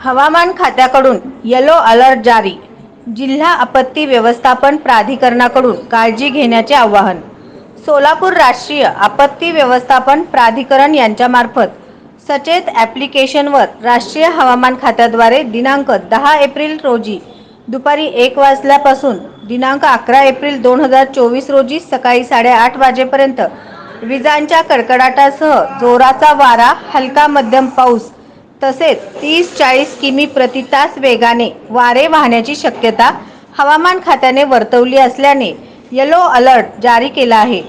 हवामान खात्याकडून yellow alert जारी. जिल्हा आपत्ती व्यवस्थापन प्राधिकरणाकडून काळजी घेण्याचे आवाहन. सोलापूर राष्ट्रीय आपत्ती व्यवस्थापन प्राधिकरण यांच्यामार्फत सचेत ॲप्लिकेशनवर राष्ट्रीय हवामान खात्याद्वारे दिनांक 10 एप्रिल रोजी दुपारी 1 वाजल्यापासून दिनांक 11 एप्रिल 2024 रोजी सकाळी 8:30 वाजेपर्यंत विजांच्या कडकडाटासह जोराचा वारा, हलका मध्यम पाऊस तसेच 30-40 किमी प्रति तास वेगाने वारे वाहण्याची शक्यता हवामान खात्याने वर्तवली असल्याने येलो अलर्ट जारी केला आहे.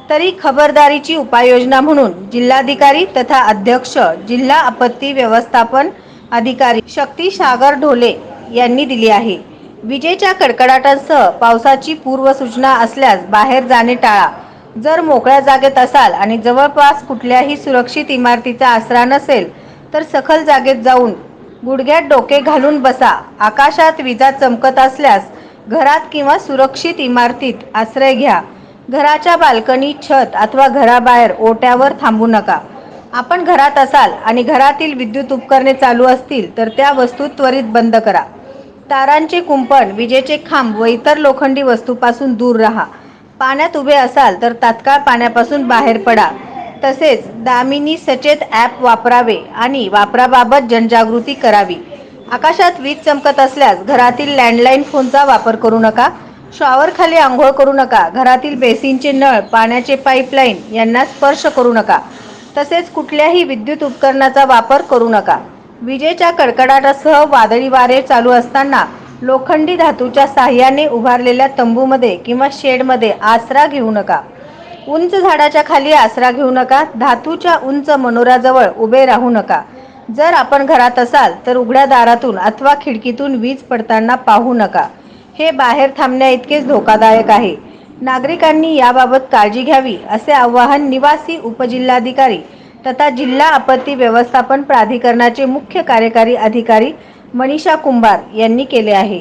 तरी खबरदारीची उपाययोजना म्हणून जिल्हाधिकारी तथा अध्यक्ष जिल्हा आपत्ती व्यवस्थापन अधिकारी शक्ती सागर ढोले यांनी दिली आहे. विजेच्या कडकडाटासह पावसाची पूर्वसूचना असल्यास बाहेर जाणे टाळा. जर मोकळ्या जागेत असाल आणि जवळपास कुठल्याही सुरक्षित इमारतीचा आसरा नसेल तर सखल जागेत जाऊन गुडघ्यात डोके घालून बसा. आकाशात विजा चमकत असल्यास घरात किंवा सुरक्षित इमारतीत आश्रय घ्या. घराच्या बाल्कनी, छत अथवा घराबाहेर ओट्यावर थांबू नका. आपण घरात असाल आणि घरातील विद्युत उपकरणे चालू असतील तर त्या वस्तू त्वरित बंद करा. तारांचे कुंपण, विजेचे खांब व इतर लोखंडी वस्तूपासून दूर राहा. पाण्यात उभे असाल तर तात्काळ पाण्यापासून बाहेर पडा. तसेच दामिनी सचेत ॲप वापरावे आणि वापराबाबत जनजागृती करावी. आकाशात वीज चमकत असल्यास घरातील लँडलाईन फोनचा वापर करू नका. शॉवरखाली आंघोळ करू नका. घरातील बेसिनचे नळ, पाण्याचे पाईपलाईन यांना स्पर्श करू नका. तसेच कुठल्याही विद्युत उपकरणाचा वापर करू नका. विजेच्या कडकडाटासह वादळी वारे चालू असताना लोखंडी धातूच्या साहाय्याने उभारलेल्या तंबूमध्ये किंवा शेडमध्ये आसरा घेऊ नका. उंच झाडाच्या खाली आसरा घेऊ नका. धातूच्या उंच मनोऱ्याजवळ उभे राहू नका. जर आपण घरात असाल तर उघड्या दारातून अथवा खिडकीतून वीज पडताना पाहू नका. हे बाहेर थांबण्याइतकेच धोकादायक आहे. नागरिकांनी याबाबत काळजी घ्यावी असे आवाहन निवासी उपजिल्हाधिकारी तथा जिल्हा आपत्ती व्यवस्थापन प्राधिकरणाचे मुख्य कार्यकारी अधिकारी मनीषा कुंभार यांनी केले आहे.